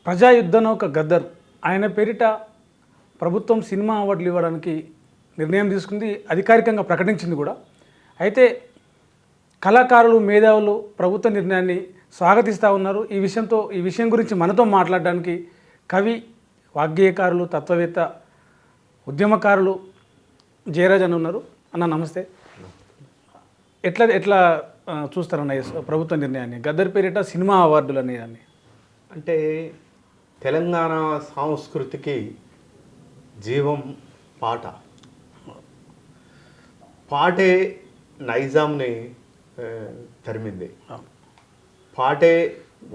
ప్రజాయుద్ధనౌక గద్దర్ ఆయన పేరిట ప్రభుత్వం సినిమా అవార్డులు ఇవ్వడానికి నిర్ణయం తీసుకుంది, అధికారికంగా ప్రకటించింది కూడా. అయితే కళాకారులు, మేధావులు ప్రభుత్వ నిర్ణయాన్ని స్వాగతిస్తూ ఉన్నారు. ఈ విషయం గురించి మనతో మాట్లాడడానికి కవి, వాగ్గేయకారులు, తత్వవేత్త, ఉద్యమకారులు జయరాజ్ అని ఉన్నారు. అన్న నమస్తే. ఎట్లా చూస్తారన్న ప్రభుత్వ నిర్ణయాన్ని, గద్దర్ పేరిట సినిమా అవార్డులు అనేదాన్ని? అంటే తెలంగాణ సంస్కృతికి జీవం పాట. పాటే నైజాంని తరిమింది. పాటే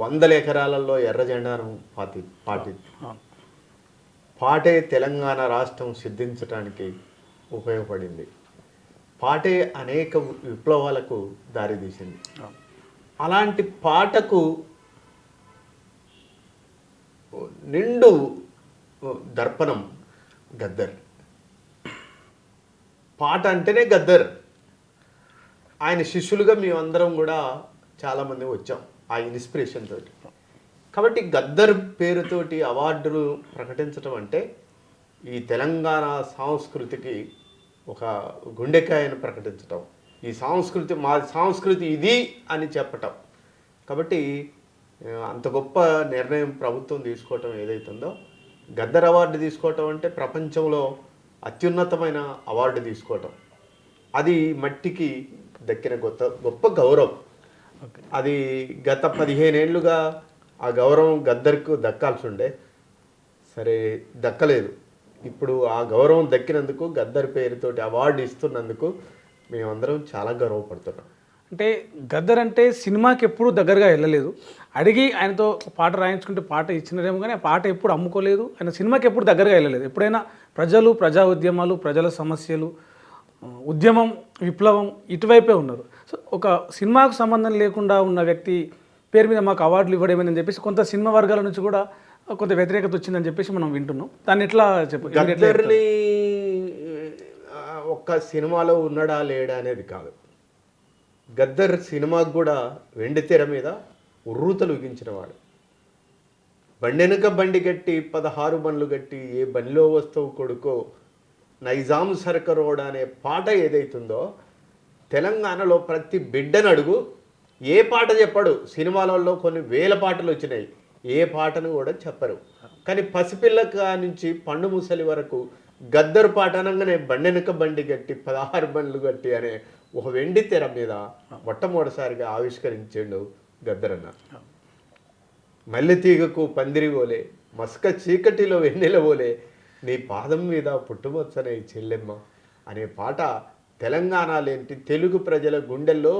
100 ఎకరాలలో ఎర్ర జెండాను పాటింది. పాటే తెలంగాణ రాష్ట్రం సిద్ధించడానికి ఉపయోగపడింది. పాటే అనేక విప్లవాలకు దారితీసింది. అలాంటి పాటకు నిండు దర్పణం గద్దర్. పాట అంటేనే గద్దర్. ఆయన శిష్యులుగా మేమందరం కూడా చాలామంది వచ్చాం ఆ ఇన్స్పిరేషన్ తోటి. కాబట్టి గద్దర్ పేరుతోటి అవార్డులు ప్రకటించడం అంటే ఈ తెలంగాణ సంస్కృతికి ఒక గుండెకాయను ప్రకటించటం, ఈ సంస్కృతి మా సంస్కృతి ఇది అని చెప్పటం. కాబట్టి అంత గొప్ప నిర్ణయం ప్రభుత్వం తీసుకోవటం ఏదైతుందో, గద్దర్ అవార్డు తీసుకోవటం అంటే ప్రపంచంలో అత్యున్నతమైన అవార్డు తీసుకోవటం, అది మట్టికి దక్కిన గొప్ప గౌరవం. అది గత 15 ఏళ్ళుగా ఆ గౌరవం గద్దర్కు దక్కాల్సి ఉండే, సరే దక్కలేదు. ఇప్పుడు ఆ గౌరవం దక్కినందుకు, గద్దర్ పేరుతోటి అవార్డు ఇస్తున్నందుకు మేమందరం చాలా గర్వపడుతున్నాం. అంటే గద్దర్ అంటే సినిమాకి ఎప్పుడు దగ్గరగా వెళ్ళలేదు. అడిగి ఆయనతో పాట రాయించుకుంటే పాట ఇచ్చినరేమో, కానీ ఆ పాట ఎప్పుడు అమ్ముకోలేదు. ఆయన సినిమాకి ఎప్పుడు దగ్గరగా వెళ్ళలేదు. ఎప్పుడైనా ప్రజలు, ప్రజా ఉద్యమాలు, ప్రజల సమస్యలు, ఉద్యమం, విప్లవం ఇటువైపే ఉన్నారు. సో ఒక సినిమాకు సంబంధం లేకుండా ఉన్న వ్యక్తి పేరు మీద మాకు అవార్డులు ఇవ్వడమని చెప్పేసి కొంత సినిమా వర్గాల నుంచి కూడా కొంత వ్యతిరేకత వచ్చిందని చెప్పేసి మనం వింటున్నాం. దాన్ని ఎట్లా గద్దర్ని ఒక్క సినిమాలో ఉన్నాడా లేడా అనేది కాదు. గద్దర్ సినిమాకు కూడా వెండితెర మీద ఉర్రూతలు ఉగించినవాడు. బండెనక బండి గట్టి 16 బండ్లు గట్టి ఏ బండిలో వస్తువు కొడుకో నైజాం సర్కరోడ్ అనే పాట ఏదైతుందో, తెలంగాణలో ప్రతి బిడ్డను అడుగు, ఏ పాట చెప్పడు. సినిమాలలో కొన్ని వేల పాటలు వచ్చినాయి, ఏ పాటను కూడా చెప్పరు. కానీ పసిపిల్లక నుంచి పండు ముసలి వరకు గద్దరు పాట అనగానే బండెనక బండి గట్టి 16 బండ్లు గట్టి అనే ఒక వెండి తెర మీద మొట్టమొదటిసారిగా ఆవిష్కరించాడు గద్దరన్న. మల్లెతీగకు పందిరి పోలే, మస్క చీకటిలో వెన్నెల పోలే, నీ పాదం మీద పుట్టుమచ్చనే చెల్లెమ్మ అనే పాట తెలంగాణలేంటి తెలుగు ప్రజల గుండెల్లో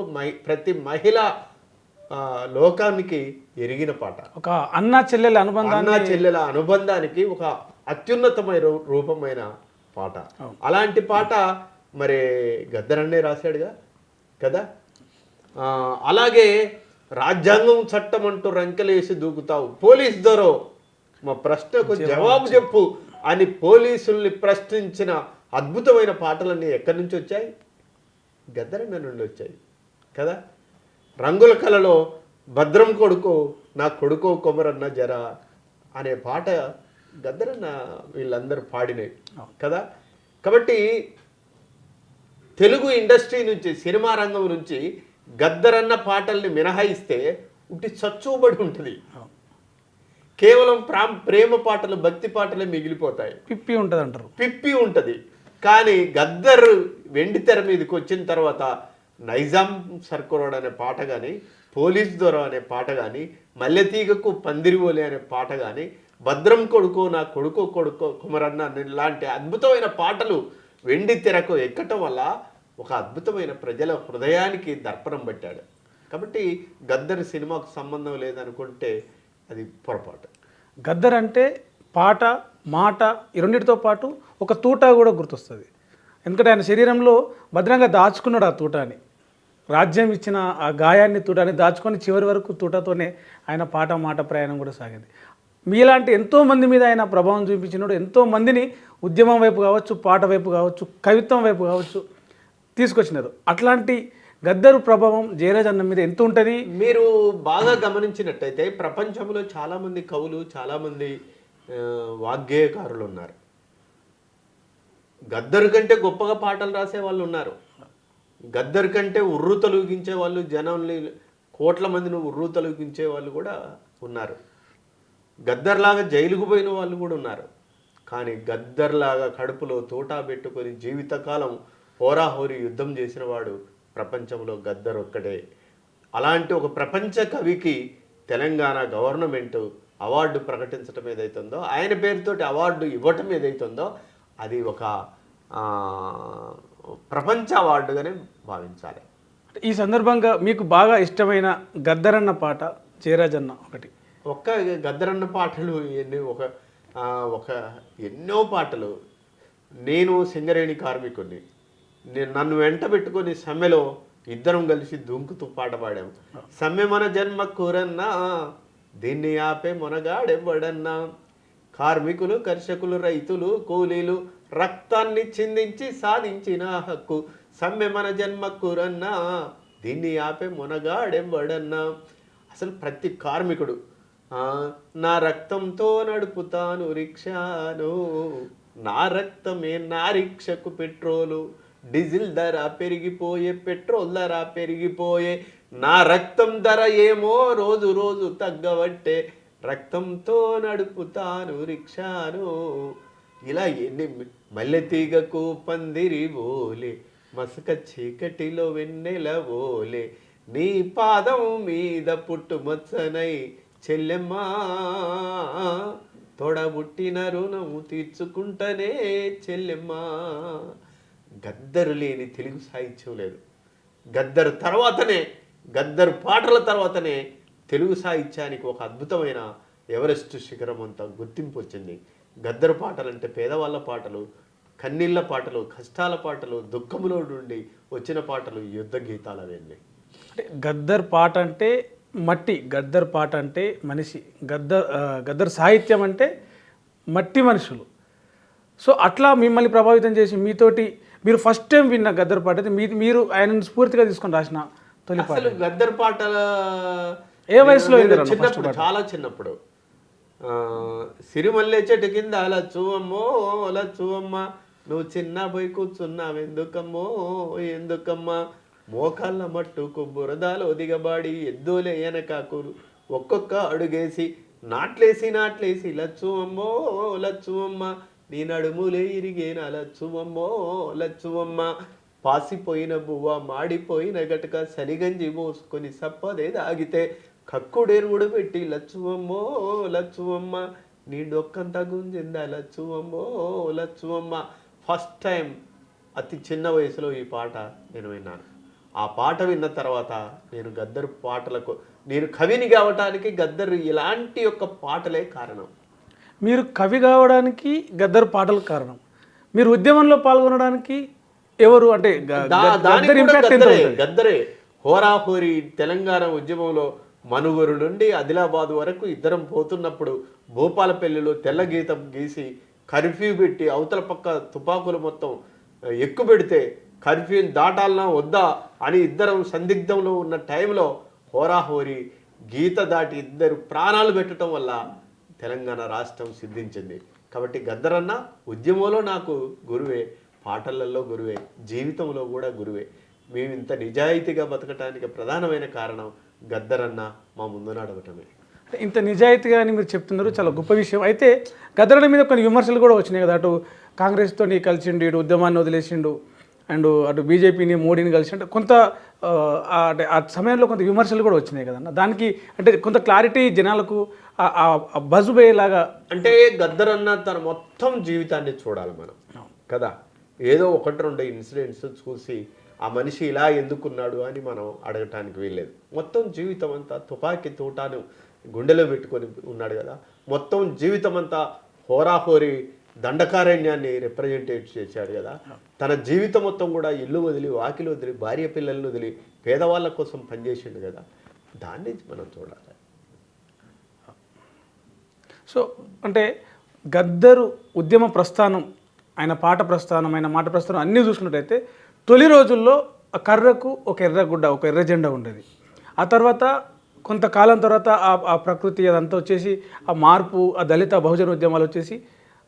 ప్రతి మహిళ లోకానికి ఎరిగిన పాట. ఒక అన్నా చెల్లెల అనుబంధానికి ఒక అత్యున్నతమైన రూపమైన పాట. అలాంటి పాట మరి గద్దరన్నే రాశాడుగా కదా. అలాగే రాజ్యాంగం చట్టం అంటూ రంకెలేసి దూకుతావు, పోలీస్ దొరో మా ప్రశ్నకు జవాబు చెప్పు అని పోలీసుల్ని ప్రశ్నించిన అద్భుతమైన పాటలన్నీ ఎక్కడి నుంచి వచ్చాయి? గద్దరన్న నుండి వచ్చాయి కదా. రంగుల కళలో భద్రం కొడుకో నా కొడుకో కొమరన్న జరా అనే పాట గద్దరన్న వీళ్ళందరూ పాడినవి కదా. కాబట్టి తెలుగు ఇండస్ట్రీ నుంచి, సినిమా రంగం నుంచి గద్దరన్న పాటల్ని మినహాయిస్తే ఉట్టి చచ్చుబడి ఉంటుంది. కేవలం ప్రేమ పాటలు, భక్తి పాటలే మిగిలిపోతాయి. పిప్పి ఉంటుంది అంటారు. పిప్పి ఉంటుంది. కానీ గద్దర్ వెండి తెర మీదకి వచ్చిన తర్వాత నైజాం సర్కరోడ్ అనే పాట కానీ, పోలీస్ దొర అనే పాట కానీ, మల్లెతీగకు పందిరివోలే అనే పాట కానీ, భద్రం కొడుకో నా కొడుకో కుమరన్న లాంటి అద్భుతమైన పాటలు వెండి తెరకు ఎక్కటం వల్ల ఒక అద్భుతమైన ప్రజల హృదయానికి దర్పణం పట్టాడు. కాబట్టి గద్దర్ సినిమాకు సంబంధం లేదనుకుంటే అది పొరపాటు. గద్దర్ అంటే పాట, మాట ఈ రెండింటితో పాటు ఒక తూట కూడా గుర్తొస్తుంది. ఎందుకంటే ఆయన శరీరంలో భద్రంగా దాచుకున్నాడు ఆ తూటాని. రాజ్యం ఇచ్చిన ఆ గాయాన్ని, తూటాన్ని దాచుకొని చివరి వరకు తూటతోనే ఆయన పాట, మాట ప్రయాణం కూడా సాగింది. మీలాంటి ఎంతోమంది మీద ఆయన ప్రభావం చూపించినాడు. ఎంతోమందిని ఉద్యమం వైపు కావచ్చు, పాట వైపు కావచ్చు, కవిత్వం వైపు కావచ్చు తీసుకొచ్చినారు. అట్లాంటి గద్దరు ప్రభావం జయరాజ్ అన్న మీద ఎంత ఉంటుంది? మీరు బాగా గమనించినట్టయితే ప్రపంచంలో చాలామంది కవులు, చాలామంది వాగ్గేయకారులు ఉన్నారు. గద్దరు కంటే గొప్పగా పాటలు రాసే వాళ్ళు ఉన్నారు. గద్దరు కంటే ఉర్రు తొలగించే వాళ్ళు, జనాల్ని కోట్ల మందిని ఉర్రు తొలగించే వాళ్ళు కూడా ఉన్నారు. గద్దర్లాగా జైలుకు పోయిన వాళ్ళు కూడా ఉన్నారు. కానీ గద్దర్లాగా కడుపులో తోటా పెట్టుకొని జీవితకాలం హోరాహోరీ యుద్ధం చేసిన వాడు ప్రపంచంలో గద్దర్ ఒక్కడే. అలాంటి ఒక ప్రపంచ కవికి తెలంగాణ గవర్నమెంట్ అవార్డు ప్రకటించడం ఏదైతుందో, ఆయన పేరుతోటి అవార్డు ఇవ్వటం ఏదైతుందో అది ఒక ప్రపంచ అవార్డుగానే భావించాలి. ఈ సందర్భంగా మీకు బాగా ఇష్టమైన గద్దరన్న పాట జయరాజ్ అన్న ఒకటి. ఒక్క గద్దరన్న పాటలు ఒక ఎన్నో పాటలు. నేను సింగరేణి కార్మికుడిని. నన్ను వెంట పెట్టుకొని సమ్మెలో ఇద్దరం కలిసి దుంకుతూ పాట పాడాము. సమ్మె మన జన్మ కూరన్నా, దీన్ని ఆపే మొనగాడెవ్వడన్నా, కార్మికులు, కర్షకులు, రైతులు, కూలీలు రక్తాన్ని చిందించి సాధించిన హక్కు, సమ్మె మన జన్మ కూరన్నా, దీన్ని ఆపే మొనగాడెవ్వడన్నా. అసలు ప్రతి కార్మికుడు నా రక్తంతో నడుపుతాను రిక్షాను, నా రక్తమే నా రిక్షకు పెట్రోలు, డీజిల్ ధర పెరిగిపోయే, పెట్రోల్ ధర పెరిగిపోయే, నా రక్తం ధర ఏమో రోజు రోజు తగ్గబట్టే, రక్తంతో నడుపుతాను రిక్షాను. ఇలా ఎన్ని మల్లెతీగకు పందిరి ఓలే, మసక చీకటిలో వెన్నెల ఓలే, నీ పాదం మీద పుట్టుమచ్చనై చెల్లెమ్మా, తోడబుట్టిన రుణం తీర్చుకుంటనే చెల్లెమ్మా. గద్దరు లేని తెలుగు సాహిత్యం లేదు. గద్దరు తర్వాతనే, గద్దరు పాటల తర్వాతనే తెలుగు సాహిత్యానికి ఒక అద్భుతమైన ఎవరెస్ట్ శిఖరం అంతా గుర్తింపు వచ్చింది. గద్దరు పాటలు అంటే పేదవాళ్ళ పాటలు, కన్నీళ్ళ పాటలు, కష్టాల పాటలు, దుఃఖంలో నుండి వచ్చిన పాటలు, యుద్ధ గీతాలు అవన్నీ. అంటే గద్దర్ పాట అంటే మట్టి, గద్దర్ పాట అంటే మనిషి, గద్దర్ సాహిత్యం అంటే మట్టి మనుషులు. సో అట్లా మిమ్మల్ని ప్రభావితం చేసి మీతోటి మీరు ఫస్ట్ టైం విన్న గద్దర్ పాట అయితే మీరు ఆయనను స్ఫూర్తిగా తీసుకొని రాసిన తొలి పాట. అసలు గద్దర్ పాటల ఏ వయసులో? చిన్నప్పుడు, చాలా చిన్నప్పుడు. సిరిమల్లె చెట్టు కింద లచ్చువమ్మో లచ్చువమ్మ, నువ్వు చిన్న పోయి కూర్చున్నావు ఎందుకమ్మో ఎందుకమ్మా, మోకాళ్ళ మట్టుకు బురదలో దిగబాడి ఎద్దులే వెనకాకులు ఒక్కొక్క అడుగేసి నాట్లేసి లచ్చువమ్మో లచ్చువమ్మ, నీ నడుములే ఇరిగేనా లచ్చువమ్మో లచ్చువమ్మ, పాసిపోయిన బువ్వ మాడిపోయిన గటక సలిగంజి మోసుకొని సప్పదే దాగితే కక్కుడెరుగుడు పెట్టి లచ్చువమ్మో లచ్చువమ్మ, నీ డొక్కంతా గుంజిందా లచ్చువమ్మో లచ్చువమ్మ. ఫస్ట్ టైం అతి చిన్న వయసులో ఈ పాట నేను విన్నాను. ఆ పాట విన్న తర్వాత నేను గద్దరు పాటలకు, నేను కవిని కావటానికి గద్దరు ఇలాంటి యొక్క పాటలే కారణం. మీరు కవి కావడానికి గద్దరు పాటలు కారణం. మీరు ఉద్యమంలో పాల్గొనడానికి ఎవరు? అంటే గద్దరే హోరాహోరీ తెలంగాణ ఉద్యమంలో మనుగురు నుండి ఆదిలాబాద్ వరకు ఇద్దరం పోతున్నప్పుడు భూపాలపల్లిలో తెల్ల గీతం గీసి కర్ఫ్యూ పెట్టి అవతల పక్క తుపాకులు మొత్తం ఎక్కుపెడితే కర్ఫ్యూని దాటాలనా వద్దా అని ఇద్దరం సందిగ్ధంలో ఉన్న టైంలో హోరాహోరీ గీత దాటి ఇద్దరు ప్రాణాలు పెట్టడం వల్ల తెలంగాణ రాష్ట్రం సిద్ధించింది. కాబట్టి గద్దరన్న ఉద్యమంలో నాకు గురువే, పాటలలో గురువే, జీవితంలో కూడా గురువే. మేము ఇంత నిజాయితీగా బతకటానికి ప్రధానమైన కారణం గద్దరన్న మా ముందు నడవటమే. ఇంత నిజాయితీగా అని మీరు చెప్తున్నారు, చాలా గొప్ప విషయం. అయితే గద్దరన్న మీద కొన్ని విమర్శలు కూడా వచ్చినాయి కదా, అటు కాంగ్రెస్తో కలిసిండు, ఇటు ఉద్యమాన్ని వదిలేసిండు, అండ్ అటు బీజేపీని మోడీని కలిసిండు, కొంత అంటే ఆ సమయంలో కొంత విమర్శలు కూడా వచ్చినాయి కదన్న. దానికి అంటే కొంత క్లారిటీ జనాలకు బజు పోయేలాగా. అంటే గద్దరన్న తన మొత్తం జీవితాన్ని చూడాలి మనం కదా. ఏదో ఒకటి రెండు ఇన్సిడెంట్స్ చూసి ఆ మనిషి ఇలా ఎందుకున్నాడు అని మనం అడగటానికి వీల్లేదు. మొత్తం జీవితం అంతా తుపాకీ తోటాను గుండెలో పెట్టుకొని ఉన్నాడు కదా. మొత్తం జీవితం అంతా హోరాహోరీ దండకారణ్యాన్ని రిప్రజెంటేట్ చేశాడు కదా. తన జీవితం మొత్తం కూడా ఇల్లు వదిలి, వాకిలు వదిలి, భార్య పిల్లలను వదిలి పేదవాళ్ళ కోసం పనిచేసిండు కదా. దాన్ని మనం చూడాలి. సో అంటే గద్దరు ఉద్యమ ప్రస్థానం, ఆయన పాట ప్రస్థానం, ఆయన మాట ప్రస్థానం అన్నీ చూసుకున్నట్టయితే తొలి రోజుల్లో కర్రకు ఒక ఎర్ర గుడ్డ, ఒక ఎర్ర జెండా ఉండేది. ఆ తర్వాత కొంతకాలం తర్వాత ఆ ప్రకృతి అదంతా వచ్చేసి ఆ మార్పు, ఆ దళిత బహుజన ఉద్యమాలు వచ్చేసి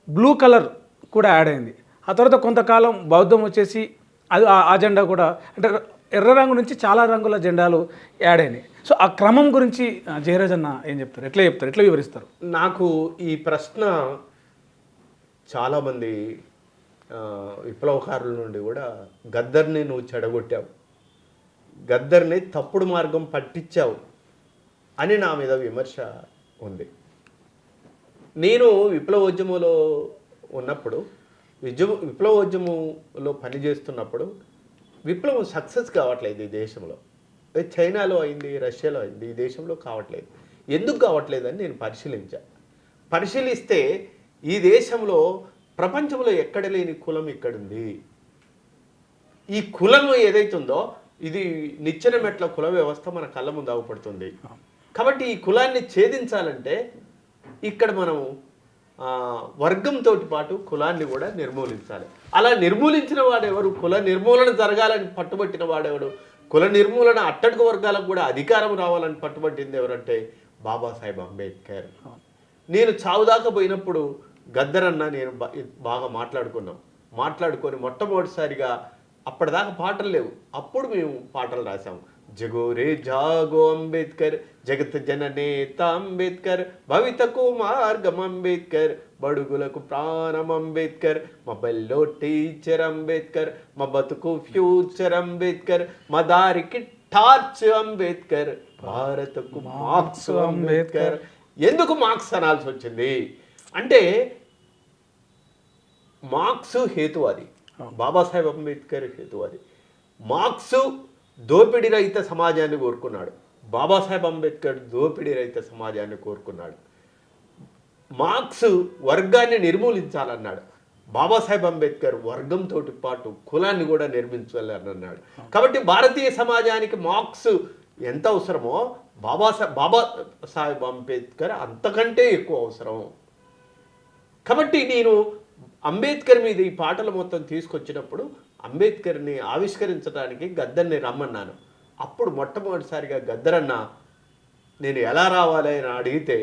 బ్లూ కలర్ కూడా యాడ్ అయింది. ఆ తర్వాత కొంతకాలం బౌద్ధం వచ్చేసి అది ఆ జెండా కూడా అంటే ఎర్ర రంగు నుంచి చాలా రంగుల జెండాలు యాడ్ అయినాయి. సో ఆ క్రమం గురించి జయరాజ్ అన్న ఏం చెప్తారు, ఎట్లా చెప్తారు, ఎట్లా వివరిస్తారు? నాకు ఈ ప్రశ్న చాలామంది విప్లవకారుల నుండి కూడా గద్దర్ని నువ్వు చెడగొట్టావు, గద్దర్ని తప్పుడు మార్గం పట్టించావు అని నా మీద విమర్శ ఉంది. నేను విప్లవోద్యమంలో ఉన్నప్పుడు విప్లవోద్యమంలో పనిచేస్తున్నప్పుడు విప్లవం సక్సెస్ కావట్లేదు ఈ దేశంలో. చైనాలో అయింది, రష్యాలో అయింది, ఈ దేశంలో కావట్లేదు. ఎందుకు కావట్లేదని నేను పరిశీలిస్తే ఈ దేశంలో ప్రపంచంలో ఎక్కడ లేని కులం ఇక్కడుంది. ఈ కులం ఏదైతుందో ఇది నిచ్చెన మెట్ల కుల వ్యవస్థ మన కళ్ళ ముందు ఆగుపడుతుంది. కాబట్టి ఈ కులాన్ని ఛేదించాలంటే ఇక్కడ మనం వర్గంతో పాటు కులాన్ని కూడా నిర్మూలించాలి. అలా నిర్మూలించిన వాడెవరు? కుల నిర్మూలన జరగాలని పట్టుబట్టిన వాడెవడు? కుల నిర్మూలన అట్టడుగు వర్గాలకు కూడా అధికారం రావాలని పట్టుబట్టింది ఎవరంటే బాబాసాహెబ్ అంబేద్కర్. నేను చావుదాకా పోయినప్పుడు గద్దరన్న నేను బాగా మాట్లాడుకొని మొట్టమొదటిసారిగా అప్పటిదాకా పాటలు లేవు, అప్పుడు మేము పాటలు రాసాము. జగోరే జాగో అంబేద్కర్, జగత్ జననేత అంబేద్కర్, భవితకు మార్గం అంబేద్కర్, బడుగులకు ప్రాణం అంబేద్కర్, మా బల్లో టీచర్ అంబేద్కర్, మా బతుకు ఫ్యూచర్ అంబేద్కర్, మా దారికి టార్చ్ అంబేద్కర్, భారతకు మార్క్స్ అంబేద్కర్. ఎందుకు మార్క్స్ అనాల్సి వచ్చింది అంటే మార్క్స్ హేతువాది, బాబాసాహెబ్ అంబేద్కర్ హేతువాది. మార్క్స్ దోపిడీ రహిత సమాజాన్ని కోరుకున్నాడు, బాబాసాహెబ్ అంబేద్కర్ దోపిడీ రహిత సమాజాన్ని కోరుకున్నాడు. మార్క్స్ వర్గాన్ని నిర్మూలించాలన్నాడు, బాబాసాహెబ్ అంబేద్కర్ వర్గంతో పాటు కులాన్ని కూడా నిర్మించాలని అన్నాడు. కాబట్టి భారతీయ సమాజానికి మార్క్స్ ఎంత అవసరమో బాబాసాహెబ్ అంబేద్కర్ అంతకంటే ఎక్కువ అవసరం. కాబట్టి నేను అంబేద్కర్ మీద ఈ పాటలు మొత్తం తీసుకొచ్చినప్పుడు అంబేద్కర్ని ఆవిష్కరించడానికి గద్దర్ని రమ్మన్నాను. అప్పుడు మొట్టమొదటిసారిగా గద్దరన్న నేను ఎలా రావాలి అని అడిగితే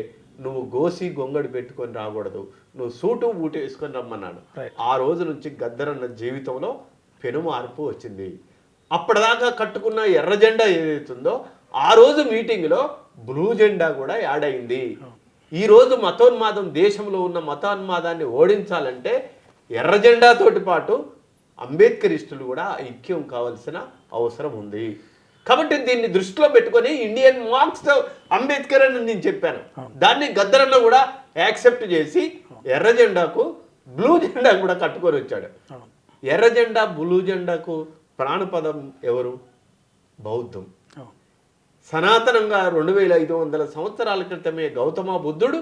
నువ్వు గోసి గొంగడి పెట్టుకొని రాకూడదు, నువ్వు సూటు బూటు వేసుకొని రమ్మన్నాడు. ఆ రోజు నుంచి గద్దరన్న జీవితంలో పెను మార్పు వచ్చింది. అప్పటిదాకా కట్టుకున్న ఎర్ర జెండా ఏదైతుందో ఆ రోజు మీటింగ్లో బ్లూ జెండా కూడా యాడ్ అయింది. ఈరోజు మతోన్మాదం, దేశంలో ఉన్న మతోన్మాదాన్ని ఓడించాలంటే ఎర్ర జెండాతోటి పాటు అంబేద్కరిస్టులు కూడా ఐక్యం కావాల్సిన అవసరం ఉంది. కాబట్టి దీన్ని దృష్టిలో పెట్టుకొని ఇండియన్ మార్క్స్ అంబేద్కర్ అని నేను చెప్పాను. దాన్ని గద్దరన్న కూడా యాక్సెప్ట్ చేసి ఎర్ర జెండాకు బ్లూ జెండా కూడా కట్టుకొని వచ్చాడు. ఎర్ర జెండా బ్లూ జెండాకు ప్రాణపదం ఎవరు? బౌద్ధం. సనాతనంగా 2500 సంవత్సరాల క్రితమే గౌతమ బుద్ధుడు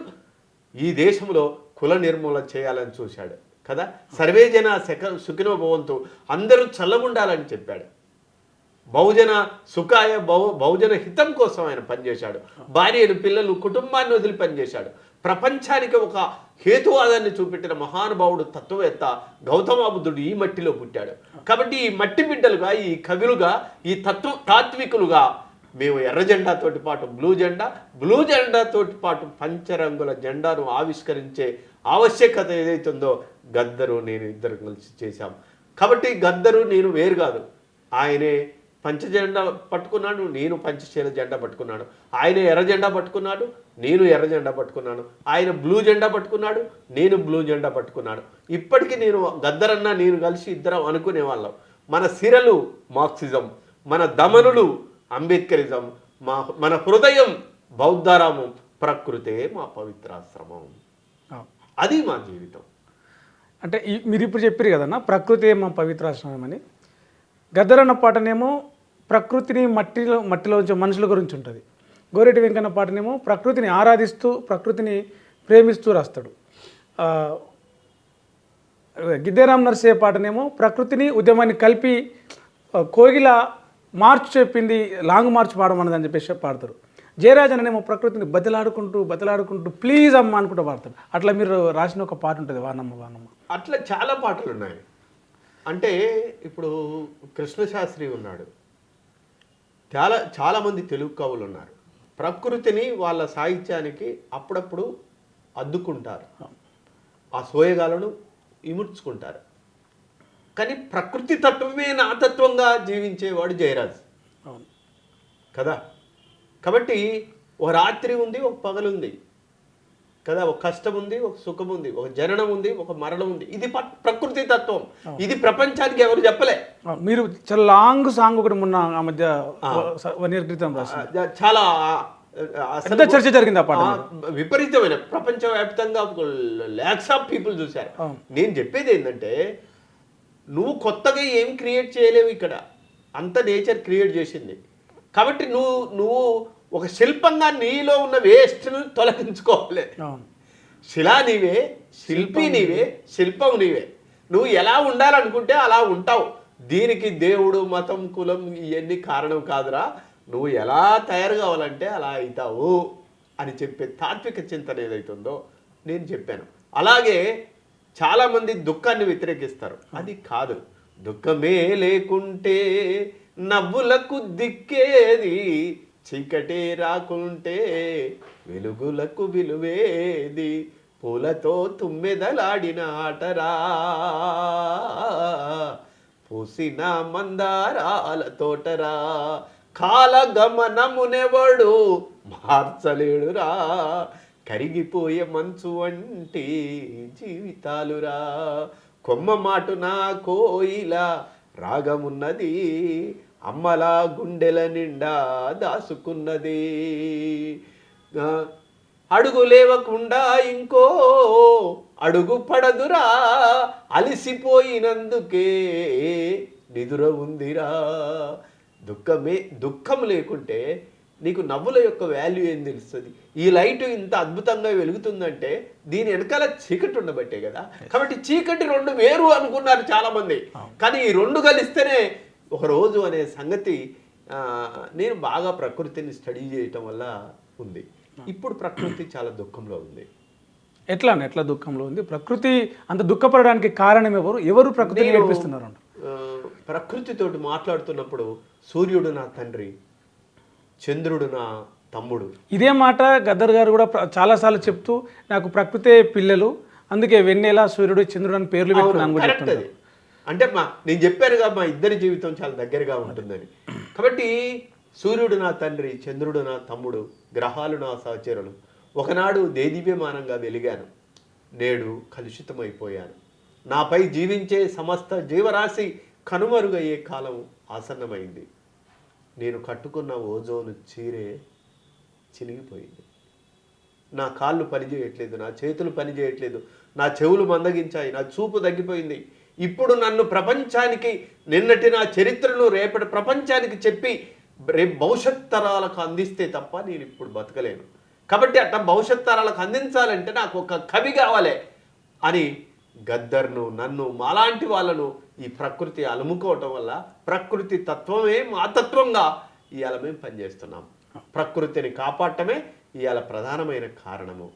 ఈ దేశంలో కుల నిర్మూలన చేయాలని చూశాడు కదా. సర్వేజన సుఖినో భవంతు, అందరూ చల్లగుండాలని చెప్పాడు. బహుజన సుఖాయ బహుజన హితం కోసం ఆయన పనిచేశాడు. భార్యలు, పిల్లలు, కుటుంబాన్ని వదిలి పనిచేశాడు. ప్రపంచానికి ఒక హేతువాదాన్ని చూపెట్టిన మహానుభావుడు, తత్వవేత్త గౌతమ బుద్ధుడు ఈ మట్టిలో పుట్టాడు. కాబట్టి ఈ మట్టి బిడ్డలుగా, ఈ కవులుగా, ఈ తాత్వికులుగా మేము ఎర్ర జెండాతోటి పాటు బ్లూ జెండాతోటి పాటు పంచరంగుల జెండాను ఆవిష్కరించే ఆవశ్యకత ఏదైతుందో గద్దరు నేను ఇద్దరు కలిసి చేశాం. కాబట్టి గద్దరు నేను వేరు కాదు. ఆయనే పంచ జెండా పట్టుకున్నాడు, నేను పంచశీల జెండా పట్టుకున్నాడు. ఆయన ఎర్ర జెండా పట్టుకున్నాడు, నేను ఎర్ర జెండా పట్టుకున్నాను. ఆయన బ్లూ జెండా పట్టుకున్నాడు, నేను బ్లూ జెండా పట్టుకున్నాడు. ఇప్పటికీ నేను గద్దరన్న నేను కలిసి ఇద్దరం అనుకునే వాళ్ళం. మన సిరలు మార్క్సిజం, మన దమనులు అంబేద్కరిజం, మన హృదయం బౌద్ధారామం, ప్రకృతే మా పవిత్రాశ్రమం. అది మా జీవితం. అంటే మీరు ఇప్పుడు చెప్పారు కదన్నా, ప్రకృతే మా పవిత్రాశ్రమం అని. గద్దరన్న పాటనేమో ప్రకృతిని మట్టిలో మనుషుల గురించి ఉంటుంది. గోరెటి వెంకన్న పాటనేమో ప్రకృతిని ఆరాధిస్తూ, ప్రకృతిని ప్రేమిస్తూ రాస్తాడు. గిద్దెరామ్ నర్సయ్య పాటనేమో ప్రకృతిని ఉద్యమాన్ని కలిపి కోగిల మార్చ్ చెప్పింది, లాంగ్ మార్చ్ పాడమన్నదని చెప్పేసి పాడతారు. జయరాజ్ అనేమో ప్రకృతిని బతిలాడుకుంటూ ప్లీజ్ అమ్మ అనుకుంటూ పాడతాడు. అట్లా మీరు రాసిన ఒక పాట ఉంటుంది, వానమ్మ వానమ్మ. అట్లా చాలా పాటలు ఉన్నాయి. అంటే ఇప్పుడు కృష్ణశాస్త్రి ఉన్నాడు, చాలామంది తెలుగు కవులు ఉన్నారు. ప్రకృతిని వాళ్ళ సాహిత్యానికి అప్పుడప్పుడు అద్దుకుంటారు, ఆ సోయగాలను ఇముడ్చుకుంటారు. కానీ ప్రకృతి తత్వమే నా తత్వంగా జీవించేవాడు జయరాజ్ అవును కదా. కాబట్టి ఒక రాత్రి ఉంది, ఒక పగలుంది కదా, ఒక కష్టం ఉంది, ఒక సుఖం ఉంది, ఒక జననం ఉంది, ఒక మరణం ఉంది. ఇది ప్రకృతి తత్వం. ఇది ప్రపంచానికి ఎవరు చెప్పలే. మీరు చాలా లాంగ్ సాంగ్ ఒకటి మొన్న ఆ మధ్య 1 year క్రితం రాసింది, చాలా పెద్ద చర్చ జరిగింది ఆ పాట. విపరీతమైన ప్రపంచవ్యాప్తంగా లాక్స్ ఆఫ్ పీపుల్ చూశారు. నేను చెప్పేది ఏంటంటే, నువ్వు కొత్తగా ఏం క్రియేట్ చేయలేవు ఇక్కడ, అంత నేచర్ క్రియేట్ చేసింది. కాబట్టి నువ్వు ఒక శిల్పంగా నీలో ఉన్న వేస్ట్ను తొలగించుకోవాలి. శిలా నీవే, శిల్పి నీవే, శిల్పం నీవే. నువ్వు ఎలా ఉండాలనుకుంటే అలా ఉంటావు. దీనికి దేవుడు, మతం, కులం ఇవన్నీ కారణం కాదురా. నువ్వు ఎలా తయారు కావాలంటే అలా అవుతావు అని చెప్పే తాత్విక చింతన ఏదైతుందో నేను చెప్పాను. అలాగే చాలామంది దుఃఖాన్ని వ్యతిరేకిస్తారు. అది కాదు. దుఃఖమే లేకుంటే నవ్వులకు దిక్కేది, చీకటే రాకుంటే వెలుగులకు విలువేది, పూలతో తుమ్మెదలాడిన ఆటరా, పూసిన మందారాల తోటరా, కాలగమనమునెవడు మార్చలేడురా, కరిగిపోయే మంచు వంటి జీవితాలురా, కొమ్మ మాటున కోయిల రాగమున్నది, అమ్మలా గుండెల నిండా దాసుకున్నది, అడుగు లేవకుండా ఇంకో అడుగు పడదురా, అలిసిపోయినందుకే నిదుర ఉందిరా. దుఃఖం లేకుంటే నీకు నవ్వుల యొక్క వాల్యూ ఏం తెలుస్తుంది? ఈ లైట్ ఇంత అద్భుతంగా వెలుగుతుందంటే దీని వెనకాల చీకటి ఉండబట్టే కదా. కాబట్టి చీకటి రెండు వేరు అనుకున్నారు చాలామంది. కానీ ఈ రెండు కలిస్తేనే ఒక రోజు అనే సంగతి నేను బాగా ప్రకృతిని స్టడీ చేయటం వల్ల ఉంది. ఇప్పుడు ప్రకృతి చాలా దుఃఖంలో ఉంది. ఎట్లా దుఃఖంలో ఉంది? ప్రకృతి అంత దుఃఖపడడానికి కారణం ఎవరు ప్రకృతిని నేర్పిస్తున్నారు? ప్రకృతితోటి మాట్లాడుతున్నప్పుడు సూర్యుడు నా తండ్రి, చంద్రుడు నా తమ్ముడు. ఇదే మాట గద్దర్ గారు కూడా చాలాసార్లు చెప్తూ, నాకు ప్రకృతే పిల్లలు, అందుకే వెన్నెల, సూర్యుడు, చంద్రుడు అని పేర్లు పెట్టుకున్నాను కూడా చెప్తున్నారు. అంటే నేను చెప్పానుగా మా ఇద్దరి జీవితం చాలా దగ్గరగా ఉంటుందని. కాబట్టి సూర్యుడు నా తండ్రి, చంద్రుడు నా తమ్ముడు, గ్రహాలు నా సహచరులు. ఒకనాడు దేదీప్యమానంగా వెలిగాను, నేడు కలుషితమైపోయాను. నాపై జీవించే సమస్త జీవరాశి కనుమరుగయ్యే కాలం ఆసన్నమైంది. నేను కట్టుకున్న ఓజోను చీరే చినిగిపోయింది. నా కాళ్ళు పనిచేయట్లేదు, నా చేతులు పనిచేయట్లేదు, నా చెవులు మందగించాయి, నా చూపు తగ్గిపోయింది. ఇప్పుడు నన్ను ప్రపంచానికి, నిన్నటి నా చరిత్రను రేపటి ప్రపంచానికి చెప్పి రేపు భవిష్యత్ తరాలకు అందిస్తే తప్ప నేను ఇప్పుడు బతకలేను. కాబట్టి అట్లా భవిష్యత్ తరాలకు అందించాలంటే నాకు ఒక కవి కావాలి అని గద్దర్ను, నన్ను, మాలాంటి వాళ్ళను ఈ ప్రకృతి అలుముకోవటం వల్ల ప్రకృతి తత్వమే మా తత్వంగా ఇవాళ మేము పనిచేస్తున్నాం. ప్రకృతిని కాపాడటమే ఇవాళ ప్రధానమైన కారణము,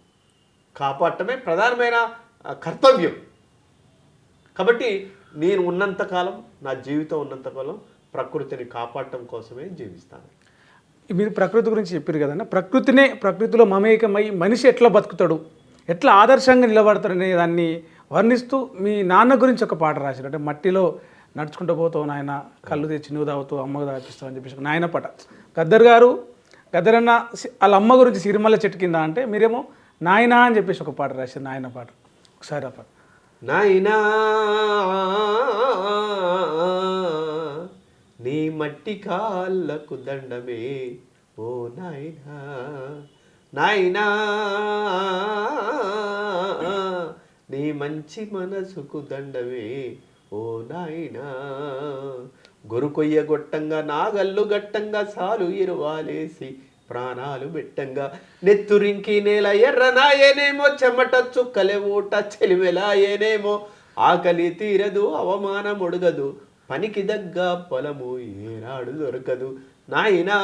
కాపాడటమే ప్రధానమైన కర్తవ్యం. కాబట్టి నేను ఉన్నంతకాలం, నా జీవితం ఉన్నంతకాలం ప్రకృతిని కాపాడటం కోసమే జీవిస్తాను. మీరు ప్రకృతి గురించి చెప్పారు కదన్న, ప్రకృతిలో మమేకమై మనిషి ఎట్లా బతుకుతాడు, ఎట్లా ఆదర్శంగా నిలబడతాడనే దాన్ని వర్ణిస్తూ మీ నాన్న గురించి ఒక పాట రాశారు. అంటే మట్టిలో నడుచుకుంటూ పోతావు నాయన, కళ్ళు తెచ్చి నువ్వు తాగుతావు, అమ్మకు తాగిస్తావు అని చెప్పేసి నాయన పాట. గద్దర్ అన్న వాళ్ళ అమ్మ గురించి సిరిమల్ల చెట్టు కింద అంటే మీరేమో నాయనా అని చెప్పేసి ఒక పాట రాశారు, నాయన పాట. ఒకసారి ఆ పాట. నాయనా నీ మట్టి కాళ్ళకు దండమే ఓ నాయనా, నాయనా నీ మంచి మనసుకు దండమే ఓ నాయనా, గొరుకొయ్య గొట్టంగా నాగల్లు గట్టంగా సాలు ఇరువాలేసి ప్రాణాలు పెట్టంగా, నెత్తురింకి నేల ఎర్రనాయనేమో, చెమట చుక్కలే ఊట చెలిమెలాయనేమో, ఆకలి తీరదు అవమానం ఒడగదు, పనికి దగ్గ పొలము ఏనాడు దొరకదు, నాయనా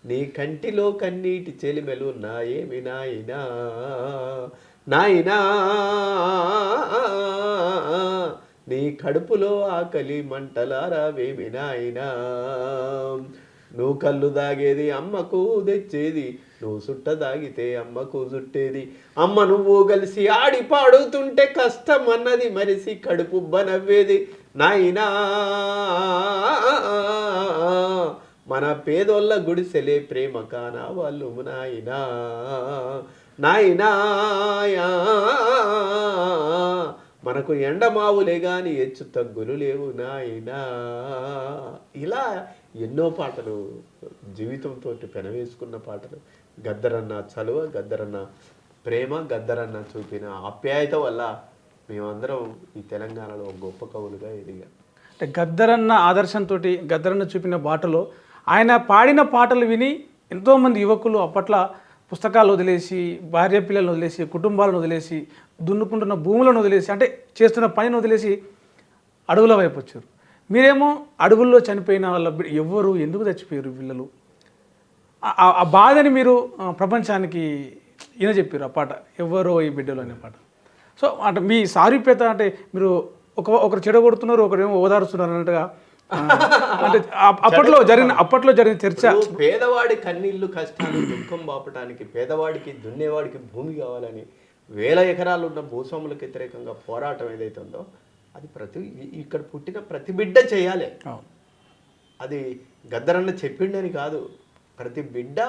నీ కంటిలో కన్నీటి చెలిమెలు నాయేమి నాయనా, నాయనా నీ కడుపులో ఆకలి మంటలారావేమి నాయనా నువ్వు కళ్ళు దాగేది అమ్మకు తెచ్చేది నువ్వు సుట్ట దాగితే అమ్మకు చుట్టేది అమ్మ నువ్వు కలిసి ఆడి పాడుతుంటే కష్టం అన్నది మరిసి కడుపుబ్బ నవ్వేది నాయనా మన పేదోళ్ళ గుడిసెలే ప్రేమ కానా వాళ్ళు నాయనా నాయనా మనకు ఎండమావులే గాని హెచ్చు తగ్గులు లేవు నాయనా. ఇలా ఎన్నో పాటలు జీవితంతో పెనవేసుకున్న పాటలు. గద్దరన్న చలువ, గద్దరన్న ప్రేమ, గద్దరన్న చూపిన ఆప్యాయత వల్ల మేమందరం ఈ తెలంగాణలో గొప్ప కవులుగా ఎదిగాం. అంటే గద్దరన్న ఆదర్శంతో గద్దరన్న చూపిన బాటలో ఆయన పాడిన పాటలు విని ఎంతోమంది యువకులు అప్పట్లో పుస్తకాలు వదిలేసి, భార్య పిల్లలను వదిలేసి, కుటుంబాలను వదిలేసి, దున్నుకుంటున్న భూములను వదిలేసి, అంటే చేస్తున్న పనిని వదిలేసి అడవుల వైపు వచ్చారు. మీరేమో అడవుల్లో చనిపోయిన వాళ్ళ ఎవ్వరు, ఎందుకు చచ్చిపోయారు పిల్లలు, ఆ బాధని మీరు ప్రపంచానికి ఈయన చెప్పారు ఆ పాట, ఎవ్వరో ఈ బిడ్డలు అనే పాట. సో అంటే మీ సారూప్యత అంటే మీరు ఒకరు చెడగొడుతున్నారు, ఒకరేమో ఓదారుస్తున్నారు అన్నట్టుగా. అంటే అప్పట్లో జరిగిన చర్చ. పేదవాడి కన్నీళ్లు, కష్టాలు, దుఃఖం బాపటానికి పేదవాడికి, దున్నేవాడికి భూమి కావాలని వేల ఎకరాలు ఉన్న భూస్వాములకు వ్యతిరేకంగా పోరాటం ఏదైతే ఉందో అది ఇక్కడ పుట్టిన ప్రతి బిడ్డ చేయాలి. అది గద్దరన్న చెప్పిండని కాదు, ప్రతి బిడ్డ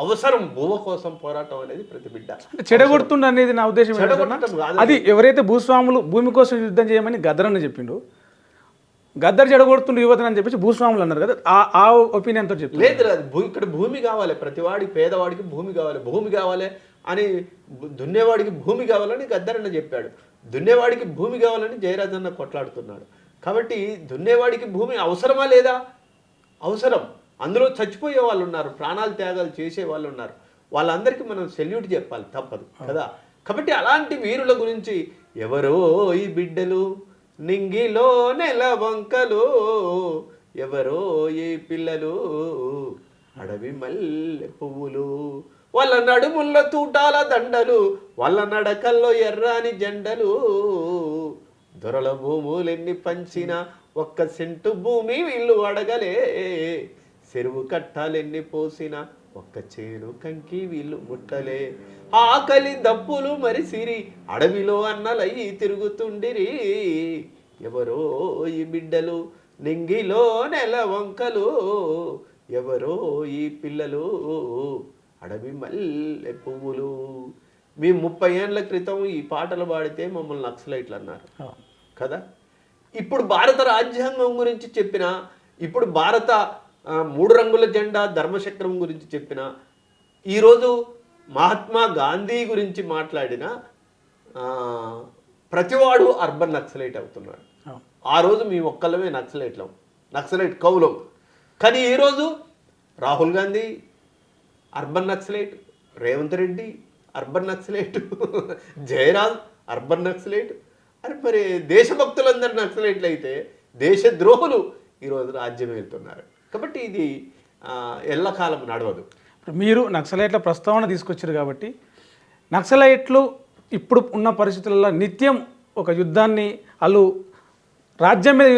అవసరం. భూమ కోసం పోరాటం అనేది ప్రతి బిడ్డ. చెడగొడుతుండ అనేది నా ఉద్దేశం. అది ఎవరైతే భూస్వాములు భూమి కోసం యుద్ధం చేయమని గద్దరన్న చెప్పిండు, గద్దరు చెడగొడుతుండే యువతని అని చెప్పేసి భూస్వాములు అన్నారు కదా, ఆ ఒపీనియన్తో చెప్పి లేదు. ఇక్కడ భూమి కావాలి, ప్రతివాడి పేదవాడికి భూమి కావాలి, భూమి కావాలి అని దున్నేవాడికి భూమి కావాలని గద్దరన్న చెప్పాడు. దున్నేవాడికి భూమి కావాలని జయరాజన్న కొట్లాడుతున్నాడు. కాబట్టి దున్నేవాడికి భూమి అవసరమా లేదా? అవసరం. అందులో చచ్చిపోయే వాళ్ళు ఉన్నారు, ప్రాణాలు త్యాగాలు చేసే వాళ్ళు ఉన్నారు. వాళ్ళందరికీ మనం సెల్యూట్ చెప్పాలి, తప్పదు కదా. కాబట్టి అలాంటి వీరుల గురించి ఎవరో ఈ బిడ్డలు నింగిలో నెల వంకలు, ఎవరో ఈ పిల్లలు అడవి మల్లె పువ్వులు, వాళ్ళ నడుముల్లో తూటాల దండలు, వాళ్ళ నడకల్లో ఎర్రాని జెండలు, దొరల భూములెన్ని పంచిన ఒక్క సెంటు భూమి వీళ్ళు అడగలే, చెరువు కట్టాలెన్ని పోసిన ఒక్క చేను కంకి వీళ్ళు ముట్టలే, ఆకలి దప్పులు మరిసిరి అడవిలో అన్నలయ్యి తిరుగుతుండిరి, ఎవరో ఈ బిడ్డలు నింగిలో నెల వంకలు, ఎవరో ఈ పిల్లలు అడవి మల్లె పువ్వులు. మీ 30 ఏళ్ల క్రితం ఈ పాటలు పాడితే మమ్మల్ని నక్సలైట్లు అన్నారు కదా. ఇప్పుడు భారత రాజ్యాంగం గురించి చెప్పిన, ఇప్పుడు భారత 3 రంగుల జెండా ధర్మచక్రం గురించి చెప్పిన, ఈరోజు మహాత్మా గాంధీ గురించి మాట్లాడిన ప్రతివాడు అర్బన్ నక్సలైట్ అవుతున్నాడు. ఆ రోజు మీ ఒక్కళ్ళమే నక్సలైట్ కవులం. కానీ ఈరోజు Rahul Gandhi urban naxalite, Revanth Reddy urban naxalite, Jayaraj urban naxalite. అరే మరి దేశభక్తులందరూ నక్సలైట్లు అయితే దేశద్రోహులు ఈరోజు రాజ్యం వెళ్తున్నారు. కాబట్టి ఇది ఎల్లకాలం నడవదు. మీరు నక్సలైట్ల ప్రస్తావన తీసుకొచ్చారు కాబట్టి, నక్సలైట్లు ఇప్పుడు ఉన్న పరిస్థితులలో నిత్యం ఒక యుద్ధాన్ని, వాళ్ళు రాజ్యం మీద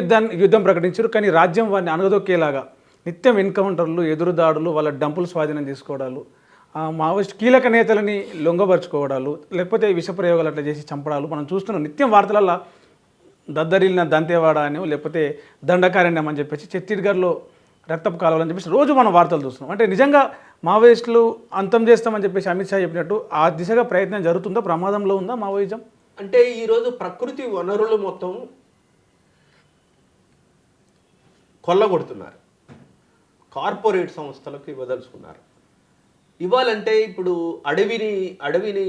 యుద్ధం ప్రకటించారు, కానీ రాజ్యం వారిని అనగదొక్కేలాగా నిత్యం ఎన్కౌంటర్లు, ఎదురుదాడులు, వాళ్ళ డంపులు స్వాధీనం చేసుకోవడాలు, మావోయిస్ట్ కీలక నేతలని లొంగపరుచుకోవడాలు, లేకపోతే విషప్రయోగాలు అట్లా చేసి చంపడాలు మనం చూస్తున్నాం నిత్యం వార్తలలో. దద్దరిల్లిన దంతేవాడ అని, లేకపోతే దండకారణ్యం అని చెప్పేసి ఛత్తీస్గఢ్లో రక్తపు కాలువలు అని చెప్పేసి రోజు మనం వార్తలు చూస్తున్నాం. అంటే నిజంగా మావోయిస్టులు అంతం చేస్తామని చెప్పేసి అమిత్ షా చెప్పినట్టు ఆ దిశగా ప్రయత్నం జరుగుతుందా? ప్రమాదంలో ఉందా మావోయిజం? అంటే ఈరోజు ప్రకృతి వనరులు మొత్తం కొల్లగొడుతున్నారు, కార్పొరేట్ సంస్థలకు ఇవ్వదలుచుకున్నారు. ఇవ్వాలంటే ఇప్పుడు అడవిని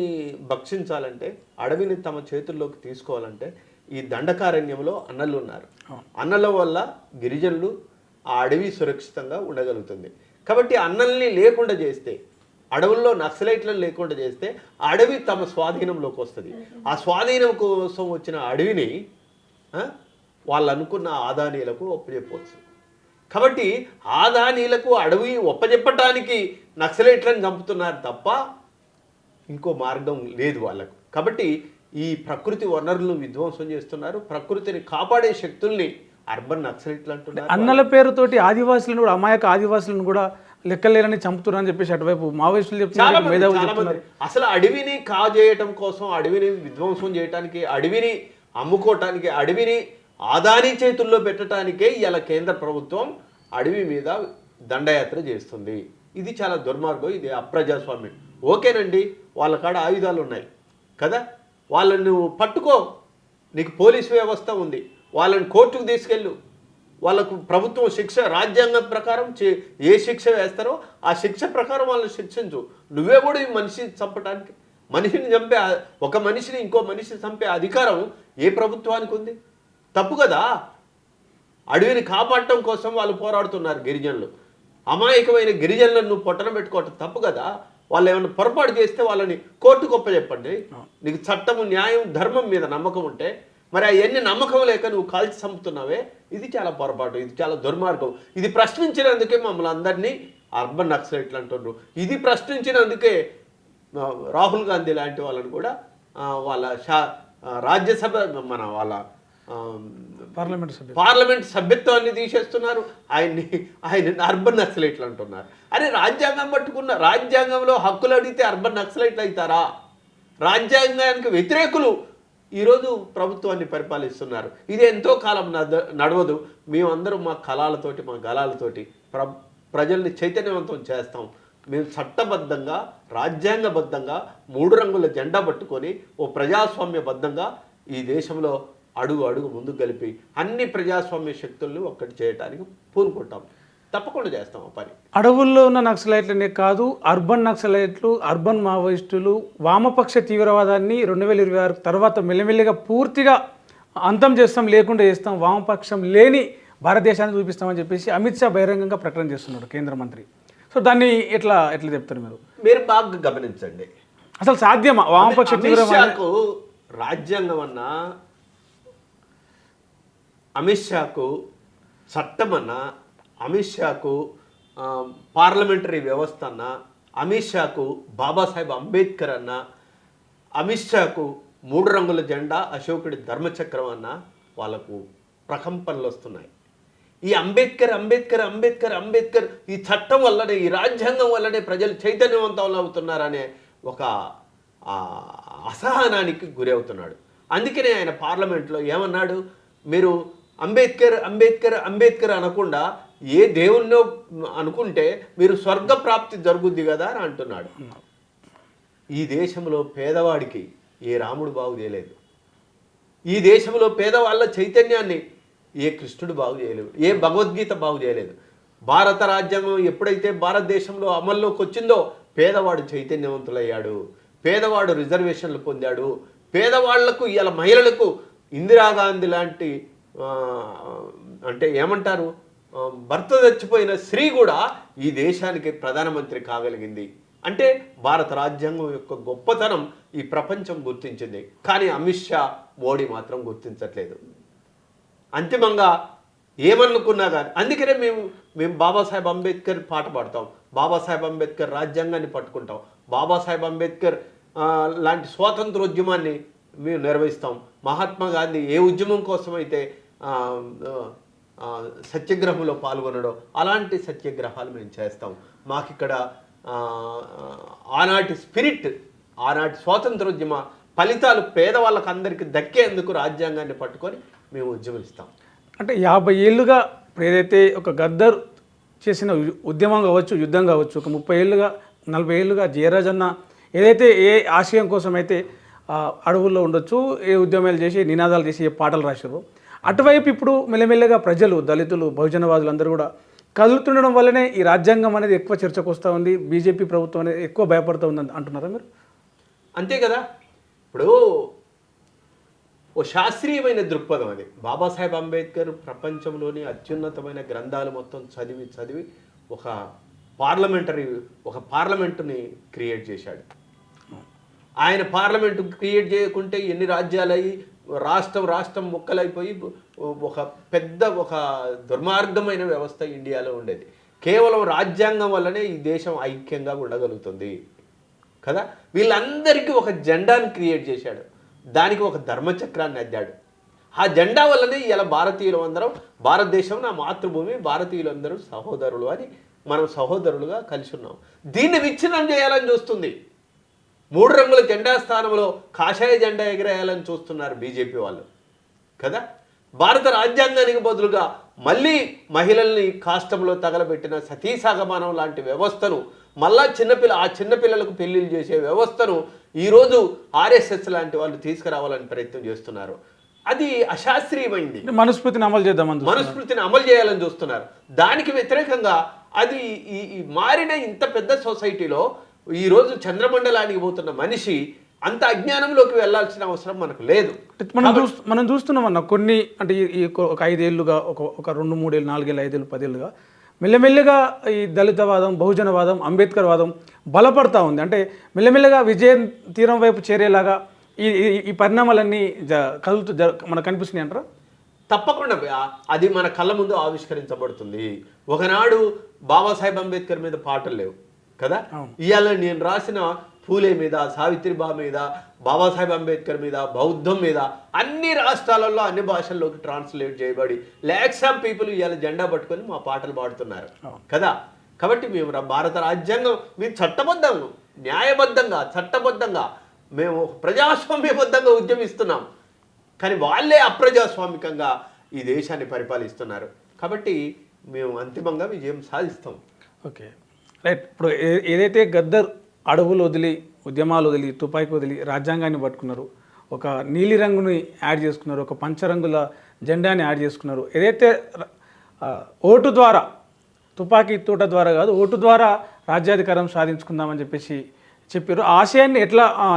భక్షించాలంటే, అడవిని తమ చేతుల్లోకి తీసుకోవాలంటే ఈ దండకారణ్యంలో అన్నలు ఉన్నారు. అన్నల వల్ల గిరిజనులు ఆ అడవి సురక్షితంగా ఉండగలుగుతుంది. కాబట్టి అన్నల్ని లేకుండా చేస్తే, అడవుల్లో నక్సలైట్లను లేకుండా చేస్తే ఆ అడవి తమ స్వాధీనంలోకి వస్తుంది. ఆ స్వాధీనం కోసం వచ్చిన అడవిని వాళ్ళు అనుకున్న ఆదానీలకు ఒప్పజెప్పవచ్చు. కాబట్టి ఆదానీలకు అడవి ఒప్పజెప్పటానికి నక్సలైట్లను చంపుతున్నారు తప్ప ఇంకో మార్గం లేదు వాళ్ళకు. కాబట్టి ఈ ప్రకృతి వనరులను విధ్వంసం చేస్తున్నారు, ప్రకృతిని కాపాడే శక్తుల్ని అర్బన్ నక్సలైట్లు అంటున్నారు. అన్నల పేరుతోటి ఆదివాసులను కూడా, అమాయక ఆదివాసులను కూడా లెక్కలేరని చంపుతున్నారని చెప్పేసి అటువైపు మావోయిస్టులు చాలా చెప్తున్నారు, మంది మేధావులు చాలా మంది చెప్తున్నారు. అసలు అడవిని కాజేయటం కోసం, అడవిని విధ్వంసం చేయడానికి, అడవిని అమ్ముకోవటానికి, అడవిని ఆదాని చేతుల్లో పెట్టడానికే ఇలా కేంద్ర ప్రభుత్వం అడవి మీద దండయాత్ర చేస్తుంది. ఇది చాలా దుర్మార్గం, ఇది అప్రజాస్వామ్యం. ఓకేనండి, వాళ్ళ కాడ ఆయుధాలు ఉన్నాయి కదా, వాళ్ళని నువ్వు పట్టుకో, నీకు పోలీసు వ్యవస్థ ఉంది, వాళ్ళని కోర్టుకు తీసుకెళ్ళు, వాళ్ళకు ప్రభుత్వం శిక్ష రాజ్యాంగం ప్రకారం ఏ శిక్ష వేస్తారో ఆ శిక్ష ప్రకారం వాళ్ళని శిక్షించు. నువ్వే కూడా ఈ మనిషి చంపడానికి, మనిషిని చంపే, ఒక మనిషిని ఇంకో మనిషిని చంపే అధికారం ఏ ప్రభుత్వానికి ఉంది? తప్పు కదా. అడవిని కాపాడటం కోసం వాళ్ళు పోరాడుతున్నారు గిరిజనులు. అమాయకమైన గిరిజనులను నువ్వు పొట్టన పెట్టుకోవటం తప్పు కదా. వాళ్ళు ఏమైనా పొరపాటు చేస్తే వాళ్ళని కోర్టు గొప్ప చెప్పండి. నీకు చట్టము, న్యాయం, ధర్మం మీద నమ్మకం ఉంటే, మరి అవన్నీ నమ్మకం లేక నువ్వు కాల్చి చంపుతున్నావే, ఇది చాలా పొరపాటు, ఇది చాలా దుర్మార్గం. ఇది ప్రశ్నించినందుకే మమ్మల్ని అందరినీ అర్బన్ నక్సలైట్లు అంటున్నారు. ఇది ప్రశ్నించినందుకే రాహుల్ గాంధీ లాంటి వాళ్ళని కూడా వాళ్ళ రాజ్యసభ వాళ్ళ పార్లమెంట్ సభ్యత్వాన్ని తీసేస్తున్నారు. ఆయన అర్బన్ నక్సలైట్లు అంటున్నారు. అరే, రాజ్యాంగం పట్టుకున్న, రాజ్యాంగంలో హక్కులు అడిగితే అర్బన్ నక్సలైట్లు అవుతారా? రాజ్యాంగానికి వ్యతిరేకులు ఈరోజు ప్రభుత్వాన్ని పరిపాలిస్తున్నారు. ఇది ఎంతో కాలం నడవదు. మేమందరం మా కళాలతోటి, మా గళాలతోటి ప్రజల్ని చైతన్యవంతం చేస్తాం. మేము చట్టబద్ధంగా, రాజ్యాంగబద్ధంగా 3 రంగుల జెండా పట్టుకొని ఓ ప్రజాస్వామ్యబద్ధంగా ఈ దేశంలో అడుగు అడుగు ముందుకు కలిపి అన్ని ప్రజాస్వామ్య శక్తుల్ని ఒక్కటి చేయడానికి పూనుకుంటాం. తప్పకుండా చేస్తాం ఆ పని. అడవుల్లో ఉన్న నక్సలైట్లనే కాదు, అర్బన్ నక్సలైట్లు, అర్బన్ మావోయిస్టులు, వామపక్ష తీవ్రవాదాన్ని 2026 తర్వాత మెల్లిమెల్లిగా పూర్తిగా అంతం చేస్తాం, లేకుండా చేస్తాం, వామపక్షం లేని భారతదేశాన్ని చూపిస్తామని చెప్పేసి అమిత్ షా బహిరంగంగా ప్రకటన చేస్తున్నాడు కేంద్ర మంత్రి. సో దాన్ని ఎట్లా చెప్తారు మీరు బాగా గమనించండి. అసలు సాధ్యమా వామపక్ష తీవ్రవాదం? రాజ్యాంగం అన్నా, అమిత్ షాకు చట్టం అన్నా, అమిత్ షాకు పార్లమెంటరీ వ్యవస్థ అన్నా, అమిత్ షాకు బాబాసాహెబ్ అంబేద్కర్ అన్నా, అమిత్ షాకు 3 రంగుల జెండా, అశోకుడి ధర్మచక్రం అన్నా వాళ్ళకు ప్రకంపనలు వస్తున్నాయి. ఈ అంబేద్కర్ అంబేద్కర్ అంబేద్కర్ అంబేద్కర్ ఈ చట్టం వల్లనే, ఈ రాజ్యాంగం వల్లనే ప్రజలు చైతన్యవంతం అవుతున్నారనే ఒక అసహనానికి గురి అవుతున్నాడు. అందుకనే ఆయన పార్లమెంట్లో ఏమన్నాడు, మీరు అంబేద్కర్ అంబేద్కర్ అంబేద్కర్ అనకుండా ఏ దేవుణ్ణో అనుకుంటే మీరు స్వర్గప్రాప్తి జరుగుద్ది కదా అని అంటున్నాడు. ఈ దేశంలో పేదవాడికి ఏ రాముడు బాగు చేయలేదు. ఈ దేశంలో పేదవాళ్ళ చైతన్యాన్ని ఏ కృష్ణుడు బాగు చేయలేదు, ఏ భగవద్గీత బాగు చేయలేదు. భారత రాజ్యాంగం ఎప్పుడైతే భారతదేశంలో అమల్లోకి వచ్చిందో పేదవాడు చైతన్యవంతులయ్యాడు, పేదవాడు రిజర్వేషన్లు పొందాడు. పేదవాళ్లకు, ఇలా మహిళలకు ఇందిరాగాంధీ లాంటి అంటే ఏమంటారు, భర్త చచ్చిపోయిన స్త్రీ కూడా ఈ దేశానికి ప్రధానమంత్రి కాగలిగింది. అంటే భారత రాజ్యాంగం యొక్క గొప్పతనం ఈ ప్రపంచం గుర్తించింది. కానీ అమిత్ షా, మోడీ మాత్రం గుర్తించట్లేదు. అంతిమంగా ఏమనుకున్నా కానీ, అందుకనే మేము బాబాసాహెబ్ అంబేద్కర్ పాట పాడతాం, బాబాసాహెబ్ అంబేద్కర్ రాజ్యాంగాన్ని పట్టుకుంటాం, బాబాసాహెబ్ అంబేద్కర్ లాంటి స్వాతంత్రోద్యమాన్ని మేము నిర్వహిస్తాం. మహాత్మా గాంధీ ఏ ఉద్యమం కోసమైతే సత్యాగ్రహంలో పాల్గొనడో అలాంటి సత్యాగ్రహాలు మేము చేస్తాం. మాకిక్కడ ఆనాటి స్పిరిట్, ఆనాటి స్వాతంత్రోద్యమ ఫలితాలు పేదవాళ్ళకు అందరికీ దక్కేందుకు రాజ్యాంగాన్ని పట్టుకొని మేము ఉద్యమిస్తాం. అంటే 50 ఏళ్ళుగా ఏదైతే ఒక గద్దర్ చేసిన ఉద్యమం కావచ్చు, యుద్ధం కావచ్చు, ఒక 30 ఏళ్ళుగా 40 ఏళ్ళుగా జయరాజన్న ఏదైతే ఏ ఆశయం కోసం అయితే అడవుల్లో ఉండొచ్చు, ఏ ఉద్యమాలు చేసి, నినాదాలు చేసి, ఏ పాటలు రాశారు, అటువైపు ఇప్పుడు మెల్లమెల్లగా ప్రజలు, దళితులు, బహుజనవాదులు అందరూ కూడా కదులుతుండడం వల్లనే ఈ రాజ్యాంగం అనేది ఎక్కువ చర్చకు వస్తూ ఉంది, బీజేపీ ప్రభుత్వం అనేది ఎక్కువ భయపడుతూ ఉంది అంటున్నారా మీరు? అంతే కదా. ఇప్పుడు ఓ శాస్త్రీయమైన దృక్పథం అది. బాబాసాహెబ్ అంబేద్కర్ ప్రపంచంలోని అత్యున్నతమైన గ్రంథాలు మొత్తం చదివి ఒక పార్లమెంటుని క్రియేట్ చేశాడు. ఆయన పార్లమెంటు క్రియేట్ చేయకుంటే ఎన్ని రాజ్యాలయ్యి, రాష్ట్రం ముక్కలైపోయి ఒక పెద్ద దుర్మార్గమైన వ్యవస్థ ఇండియాలో ఉండేది. కేవలం రాజ్యాంగం వల్లనే ఈ దేశం ఐక్యంగా ఉండగలుగుతుంది. కదా. వీళ్ళందరికీ ఒక జెండాను క్రియేట్ చేశాడు, దానికి ఒక ధర్మచక్రాన్ని అద్దాడు. ఆ జెండా వల్లనే ఇలా భారతీయులు అందరం, భారతదేశం నా మాతృభూమి, భారతీయులందరూ సహోదరులు అని మనం సహోదరులుగా కలిసి ఉన్నాం. దీన్ని విచ్ఛిన్నం చేయాలని చూస్తుంది. 3 రంగుల జెండా స్థానంలో కాషాయ జెండా ఎగరేయాలని చూస్తున్నారు బీజేపీ వాళ్ళు కదా. భారత రాజ్యాంగానికి బదులుగా మళ్ళీ మహిళల్ని కాష్టంలో తగలబెట్టిన సతీసాగమానం లాంటి వ్యవస్థను, మళ్ళా చిన్నపిల్లలకు పెళ్లిళ్ళు చేసే వ్యవస్థను ఈరోజు ఆర్ఎస్ఎస్ లాంటి వాళ్ళు తీసుకురావాలని ప్రయత్నం చేస్తున్నారు. అది అశాస్త్రీయమైంది. మనుస్మృతిని అమలు చేద్దామని మనుస్మృతిని అమలు చేయాలని చూస్తున్నారు. దానికి వ్యతిరేకంగా అది ఈ మారిన ఇంత పెద్ద సొసైటీలో ఈరోజు చంద్రమండలానికి పోతున్న మనిషి అంత అజ్ఞానంలోకి వెళ్ళాల్సిన అవసరం మనకు లేదు. మనం చూస్తున్నాం అన్న కొన్ని అంటే ఈ ఒక 5 ఏళ్ళుగా ఒక 2, 3 ఏళ్ళు, 4 ఏళ్ళు, 5 ఏళ్ళు, 10 ఏళ్ళుగా మెల్లమెల్లగా ఈ దళితవాదం, బహుజనవాదం, అంబేద్కర్ వాదం బలపడతా ఉంది. అంటే మెల్లమెల్లగా విజయం తీరం వైపు చేరేలాగా ఈ పరిణామాలన్నీ మనకు కనిపిస్తున్నాయి అంటారా? తప్పకుండా అది మన కళ్ళ ముందు ఆవిష్కరించబడుతుంది. ఒకనాడు బాబాసాహెబ్ అంబేద్కర్ మీద పాటలు లేవు కదా. ఇవాళ నేను రాసిన పూలే మీద, సావిత్రిబా మీద, బాబాసాహెబ్ అంబేద్కర్ మీద, బౌద్ధం మీద అన్ని రాష్ట్రాలలో అన్ని భాషల్లోకి ట్రాన్స్లేట్ చేయబడి లాక్స్ ఆఫ్ పీపుల్ ఇవాళ జెండా పట్టుకొని మా పాటలు పాడుతున్నారు కదా. కాబట్టి మేము భారత రాజ్యాంగం మేము చట్టబద్ధంగా, న్యాయబద్ధంగా, చట్టబద్ధంగా మేము ప్రజాస్వామ్యబద్ధంగా ఉద్యమిస్తున్నాం. కానీ వాళ్ళే అప్రజాస్వామికంగా ఈ దేశాన్ని పరిపాలిస్తున్నారు. కాబట్టి మేము అంతిమంగా విజయం సాధిస్తాం. Okay, right. ఇప్పుడు ఏదైతే గద్దర్ అడవులు వదిలి, ఉద్యమాలు వదిలి, తుపాకీ వదిలి రాజ్యాంగాన్ని పట్టుకున్నారు, ఒక నీలి రంగుని యాడ్ చేసుకున్నారు, ఒక పంచరంగుల జెండాని యాడ్ చేసుకున్నారు, ఏదైతే ఓటు ద్వారా, తుపాకీ తోట ద్వారా కాదు, ఓటు ద్వారా రాజ్యాధికారం సాధించుకుందామని చెప్పేసి చెప్పారు. ఆ ఆశయాన్ని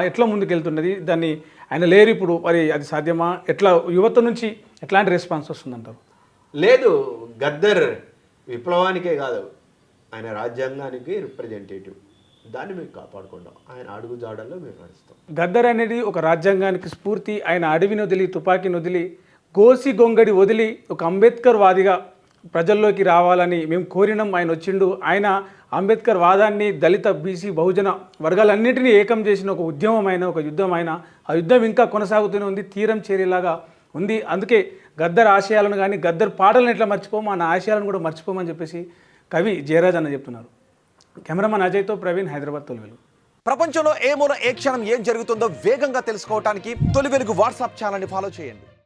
ఎట్లా ముందుకెళ్తున్నది, దాన్ని ఆయన లేరు ఇప్పుడు, మరి అది సాధ్యమా? ఎట్లా యువత నుంచి ఎట్లాంటి రెస్పాన్స్ వస్తుందంటారు? లేదు, గద్దర్ విప్లవానికే కాదు, ఆయన రాజ్యాంగానికి రిప్రజెంటేటివ్. దాన్ని మేము కాపాడుకుంటాం. ఆయన అడుగు జాడల్లో మేము నడుస్తాం. గద్దర్ అనేది ఒక రాజ్యాంగానికి స్ఫూర్తి. ఆయన అడవిని వదిలి, తుపాకీని వదిలి, గోసి గొంగడి వదిలి ఒక అంబేద్కర్ వాదిగా ప్రజల్లోకి రావాలని మేము కోరినాం. ఆయన వచ్చిండు. ఆయన అంబేద్కర్ వాదాన్ని దళిత, బీసీ, బహుజన వర్గాలన్నింటినీ ఏకం చేసిన ఒక ఉద్యమమైన, ఒక యుద్ధమైన, ఆ యుద్ధం ఇంకా కొనసాగుతూనే ఉంది, తీరం చేరేలాగా ఉంది. అందుకే గద్దర్ ఆశయాలను కానీ, గద్దర్ పాటలను ఎట్లా మర్చిపోము, ఆ ఆశయాలను కూడా మర్చిపోమని చెప్పేసి కవి జయరాజ్ అన్న చెప్తున్నారు. కెమెరామన్ అజయ్తో ప్రవీణ్, హైదరాబాద్ తొలి వెలుగు. ప్రపంచంలో ఏ మూల ఏ క్షణం ఏం జరుగుతుందో వేగంగా తెలుసుకోవడానికి తొలి వెలుగు వాట్సాప్ ఛానల్ని ఫాలో చేయండి.